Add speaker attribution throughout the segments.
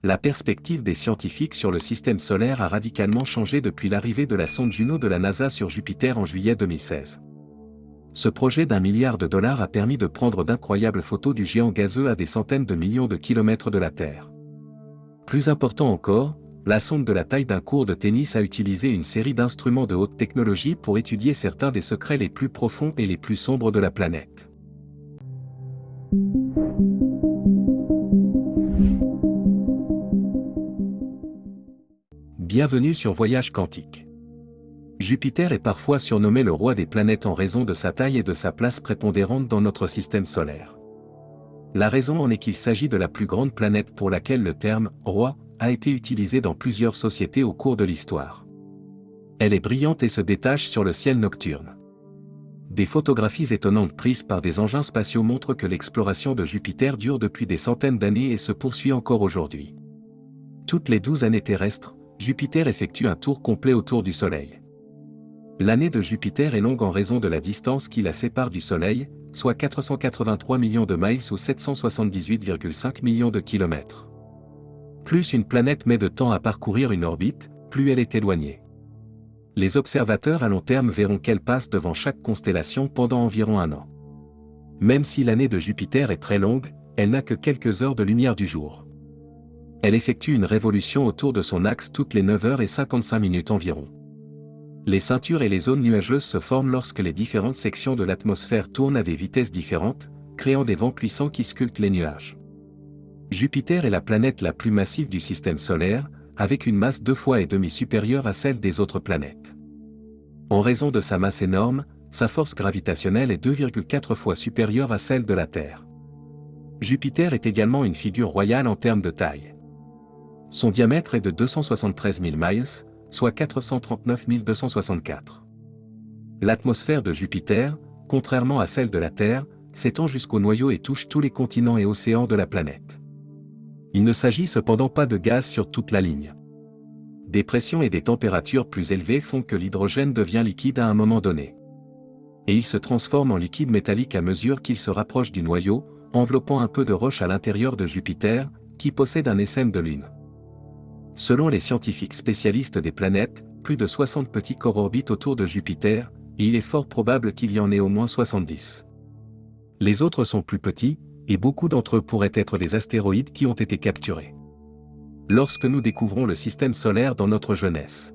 Speaker 1: La perspective des scientifiques sur le système solaire a radicalement changé depuis l'arrivée de la sonde Juno de la NASA sur Jupiter en juillet 2016. Ce projet d'1 milliard de dollars a permis de prendre d'incroyables photos du géant gazeux à des centaines de millions de kilomètres de la Terre. Plus important encore, la sonde de la taille d'un court de tennis a utilisé une série d'instruments de haute technologie pour étudier certains des secrets les plus profonds et les plus sombres de la planète. Bienvenue sur Voyage Quantique. Jupiter est parfois surnommé le roi des planètes en raison de sa taille et de sa place prépondérante dans notre système solaire. La raison en est qu'il s'agit de la plus grande planète pour laquelle le terme « roi » a été utilisé dans plusieurs sociétés au cours de l'histoire. Elle est brillante et se détache sur le ciel nocturne. Des photographies étonnantes prises par des engins spatiaux montrent que l'exploration de Jupiter dure depuis des centaines d'années et se poursuit encore aujourd'hui. Toutes les 12 années terrestres, Jupiter effectue un tour complet autour du Soleil. L'année de Jupiter est longue en raison de la distance qui la sépare du Soleil, soit 483 millions de miles ou 778,5 millions de kilomètres. Plus une planète met de temps à parcourir une orbite, plus elle est éloignée. Les observateurs à long terme verront qu'elle passe devant chaque constellation pendant environ 1 an. Même si l'année de Jupiter est très longue, elle n'a que quelques heures de lumière du jour. Elle effectue une révolution autour de son axe toutes les 9h55 environ. Les ceintures et les zones nuageuses se forment lorsque les différentes sections de l'atmosphère tournent à des vitesses différentes, créant des vents puissants qui sculptent les nuages. Jupiter est la planète la plus massive du système solaire, avec une masse 2,5 fois supérieure à celle des autres planètes. En raison de sa masse énorme, sa force gravitationnelle est 2,4 fois supérieure à celle de la Terre. Jupiter est également une figure royale en termes de taille. Son diamètre est de 273 000 miles, soit 439 264. L'atmosphère de Jupiter, contrairement à celle de la Terre, s'étend jusqu'au noyau et touche tous les continents et océans de la planète. Il ne s'agit cependant pas de gaz sur toute la ligne. Des pressions et des températures plus élevées font que l'hydrogène devient liquide à un moment donné. Et il se transforme en liquide métallique à mesure qu'il se rapproche du noyau, enveloppant un peu de roche à l'intérieur de Jupiter, qui possède un SM de lune. Selon les scientifiques spécialistes des planètes, plus de 60 petits corps orbitent autour de Jupiter, et il est fort probable qu'il y en ait au moins 70. Les autres sont plus petits, et beaucoup d'entre eux pourraient être des astéroïdes qui ont été capturés. Lorsque nous découvrons le système solaire dans notre jeunesse,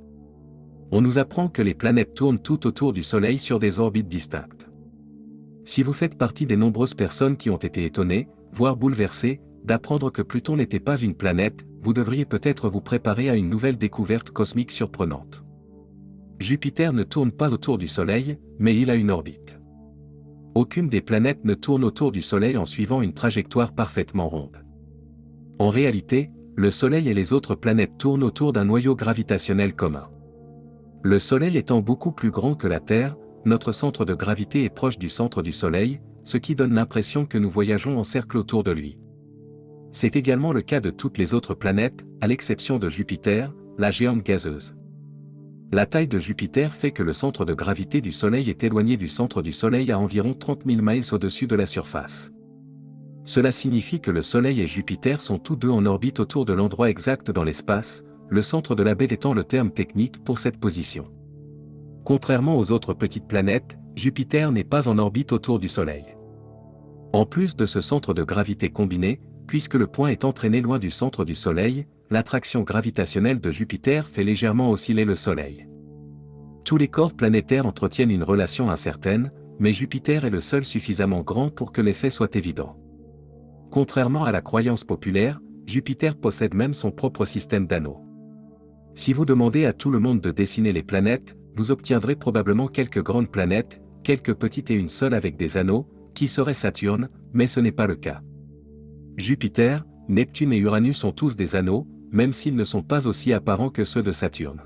Speaker 1: on nous apprend que les planètes tournent tout autour du Soleil sur des orbites distinctes. Si vous faites partie des nombreuses personnes qui ont été étonnées, voire bouleversées, d'apprendre que Pluton n'était pas une planète, vous devriez peut-être vous préparer à une nouvelle découverte cosmique surprenante. Jupiter ne tourne pas autour du Soleil, mais il a une orbite. Aucune des planètes ne tourne autour du Soleil en suivant une trajectoire parfaitement ronde. En réalité, le Soleil et les autres planètes tournent autour d'un noyau gravitationnel commun. Le Soleil étant beaucoup plus grand que la Terre, notre centre de gravité est proche du centre du Soleil, ce qui donne l'impression que nous voyageons en cercle autour de lui. C'est également le cas de toutes les autres planètes, à l'exception de Jupiter, la géante gazeuse. La taille de Jupiter fait que le centre de gravité du Soleil est éloigné du centre du Soleil à environ 30 000 miles au-dessus de la surface. Cela signifie que le Soleil et Jupiter sont tous deux en orbite autour de l'endroit exact dans l'espace, le centre de la baie étant le terme technique pour cette position. Contrairement aux autres petites planètes, Jupiter n'est pas en orbite autour du Soleil. En plus de ce centre de gravité combiné, puisque le point est entraîné loin du centre du Soleil, l'attraction gravitationnelle de Jupiter fait légèrement osciller le Soleil. Tous les corps planétaires entretiennent une relation incertaine, mais Jupiter est le seul suffisamment grand pour que l'effet soit évident. Contrairement à la croyance populaire, Jupiter possède même son propre système d'anneaux. Si vous demandez à tout le monde de dessiner les planètes, vous obtiendrez probablement quelques grandes planètes, quelques petites et une seule avec des anneaux, qui serait Saturne, mais ce n'est pas le cas. Jupiter, Neptune et Uranus ont tous des anneaux, même s'ils ne sont pas aussi apparents que ceux de Saturne.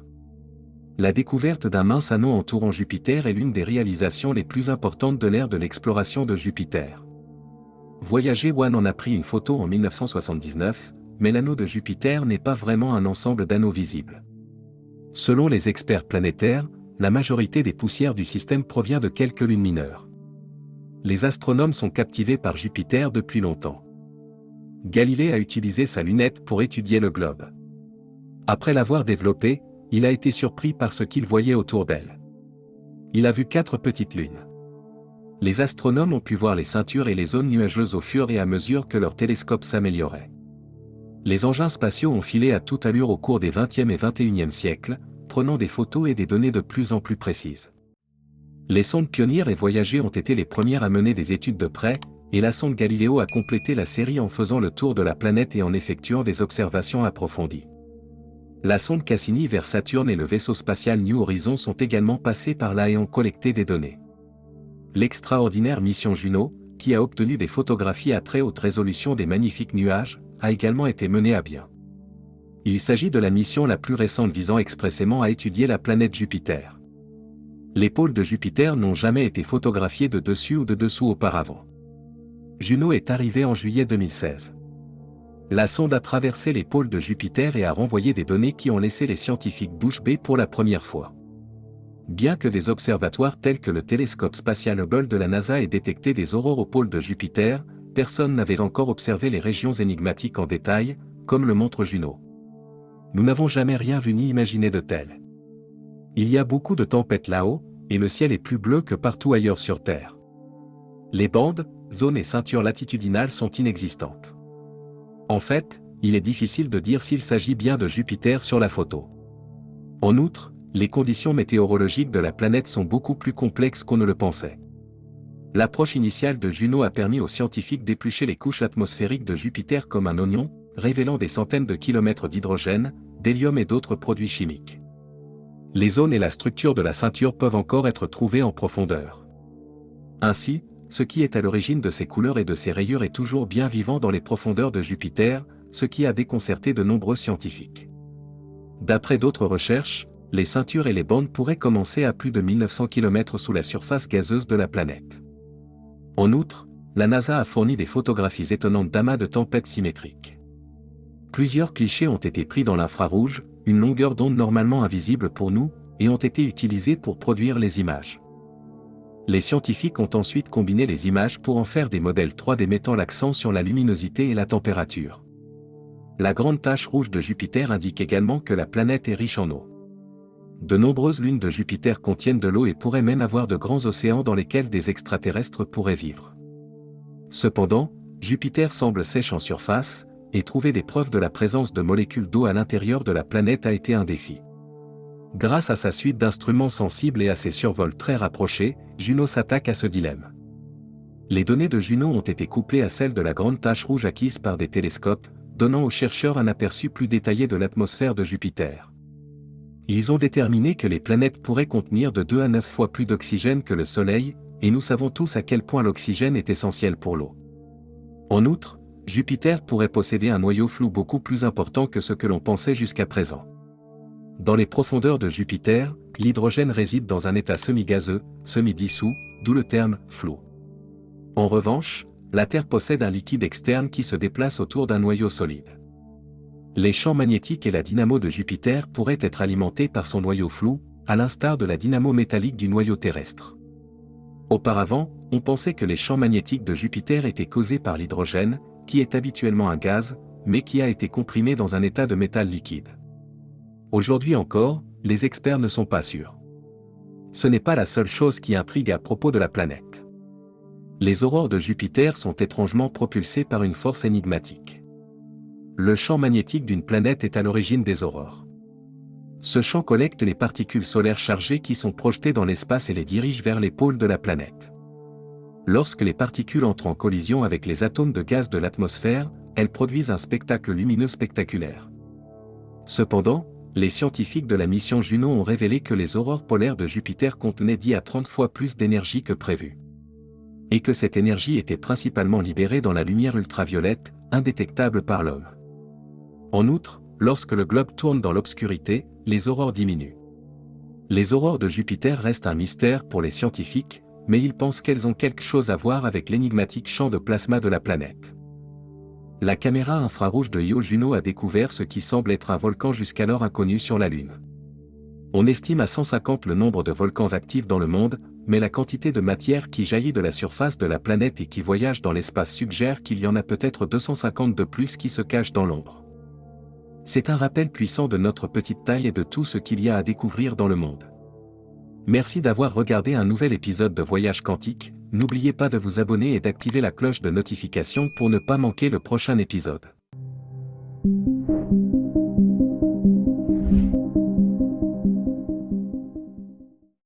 Speaker 1: La découverte d'un mince anneau entourant Jupiter est l'une des réalisations les plus importantes de l'ère de l'exploration de Jupiter. Voyager 1 en a pris une photo en 1979, mais l'anneau de Jupiter n'est pas vraiment un ensemble d'anneaux visibles. Selon les experts planétaires, la majorité des poussières du système provient de quelques lunes mineures. Les astronomes sont captivés par Jupiter depuis longtemps. Galilée a utilisé sa lunette pour étudier le globe. Après l'avoir développé, il a été surpris par ce qu'il voyait autour d'elle. Il a vu 4 petites lunes. Les astronomes ont pu voir les ceintures et les zones nuageuses au fur et à mesure que leur télescope s'améliorait. Les engins spatiaux ont filé à toute allure au cours des 20e et 21e siècles, prenant des photos et des données de plus en plus précises. Les sondes Pioneer et Voyager ont été les premières à mener des études de près, et la sonde Galileo a complété la série en faisant le tour de la planète et en effectuant des observations approfondies. La sonde Cassini vers Saturne et le vaisseau spatial New Horizons sont également passés par là et ont collecté des données. L'extraordinaire mission Juno, qui a obtenu des photographies à très haute résolution des magnifiques nuages, a également été menée à bien. Il s'agit de la mission la plus récente visant expressément à étudier la planète Jupiter. Les pôles de Jupiter n'ont jamais été photographiés de dessus ou de dessous auparavant. Juno est arrivée en juillet 2016. La sonde a traversé les pôles de Jupiter et a renvoyé des données qui ont laissé les scientifiques bouche bée pour la première fois. Bien que des observatoires tels que le télescope spatial Hubble de la NASA aient détecté des aurores au pôle de Jupiter, personne n'avait encore observé les régions énigmatiques en détail, comme le montre Juno. Nous n'avons jamais rien vu ni imaginé de tel. Il y a beaucoup de tempêtes là-haut, et le ciel est plus bleu que partout ailleurs sur Terre. Les bandes, zones et ceintures latitudinales sont inexistantes. En fait, il est difficile de dire s'il s'agit bien de Jupiter sur la photo. En outre, les conditions météorologiques de la planète sont beaucoup plus complexes qu'on ne le pensait. L'approche initiale de Juno a permis aux scientifiques d'éplucher les couches atmosphériques de Jupiter comme un oignon, révélant des centaines de kilomètres d'hydrogène, d'hélium et d'autres produits chimiques. Les zones et la structure de la ceinture peuvent encore être trouvées en profondeur. Ainsi, ce qui est à l'origine de ces couleurs et de ces rayures est toujours bien vivant dans les profondeurs de Jupiter, ce qui a déconcerté de nombreux scientifiques. D'après d'autres recherches, les ceintures et les bandes pourraient commencer à plus de 1900 km sous la surface gazeuse de la planète. En outre, la NASA a fourni des photographies étonnantes d'amas de tempêtes symétriques. Plusieurs clichés ont été pris dans l'infrarouge, une longueur d'onde normalement invisible pour nous, et ont été utilisés pour produire les images. Les scientifiques ont ensuite combiné les images pour en faire des modèles 3D mettant l'accent sur la luminosité et la température. La grande tache rouge de Jupiter indique également que la planète est riche en eau. De nombreuses lunes de Jupiter contiennent de l'eau et pourraient même avoir de grands océans dans lesquels des extraterrestres pourraient vivre. Cependant, Jupiter semble sèche en surface, et trouver des preuves de la présence de molécules d'eau à l'intérieur de la planète a été un défi. Grâce à sa suite d'instruments sensibles et à ses survols très rapprochés, Juno s'attaque à ce dilemme. Les données de Juno ont été couplées à celles de la grande tache rouge acquise par des télescopes, donnant aux chercheurs un aperçu plus détaillé de l'atmosphère de Jupiter. Ils ont déterminé que les planètes pourraient contenir de 2 à 9 fois plus d'oxygène que le Soleil, et nous savons tous à quel point l'oxygène est essentiel pour l'eau. En outre, Jupiter pourrait posséder un noyau flou beaucoup plus important que ce que l'on pensait jusqu'à présent. Dans les profondeurs de Jupiter, l'hydrogène réside dans un état semi-gazeux, semi-dissous, d'où le terme « flou ». En revanche, la Terre possède un liquide externe qui se déplace autour d'un noyau solide. Les champs magnétiques et la dynamo de Jupiter pourraient être alimentés par son noyau flou, à l'instar de la dynamo métallique du noyau terrestre. Auparavant, on pensait que les champs magnétiques de Jupiter étaient causés par l'hydrogène, qui est habituellement un gaz, mais qui a été comprimé dans un état de métal liquide. Aujourd'hui encore, les experts ne sont pas sûrs. Ce n'est pas la seule chose qui intrigue à propos de la planète. Les aurores de Jupiter sont étrangement propulsées par une force énigmatique. Le champ magnétique d'une planète est à l'origine des aurores. Ce champ collecte les particules solaires chargées qui sont projetées dans l'espace et les dirige vers les pôles de la planète. Lorsque les particules entrent en collision avec les atomes de gaz de l'atmosphère, elles produisent un spectacle lumineux spectaculaire. Cependant, les scientifiques de la mission Juno ont révélé que les aurores polaires de Jupiter contenaient 10 à 30 fois plus d'énergie que prévu. Et que cette énergie était principalement libérée dans la lumière ultraviolette, indétectable par l'homme. En outre, lorsque le globe tourne dans l'obscurité, les aurores diminuent. Les aurores de Jupiter restent un mystère pour les scientifiques, mais ils pensent qu'elles ont quelque chose à voir avec l'énigmatique champ de plasma de la planète. La caméra infrarouge de Io Juno a découvert ce qui semble être un volcan jusqu'alors inconnu sur la Lune. On estime à 150 le nombre de volcans actifs dans le monde, mais la quantité de matière qui jaillit de la surface de la planète et qui voyage dans l'espace suggère qu'il y en a peut-être 250 de plus qui se cachent dans l'ombre. C'est un rappel puissant de notre petite taille et de tout ce qu'il y a à découvrir dans le monde. Merci d'avoir regardé un nouvel épisode de Voyage Quantique, n'oubliez pas de vous abonner et d'activer la cloche de notification pour ne pas manquer le prochain épisode.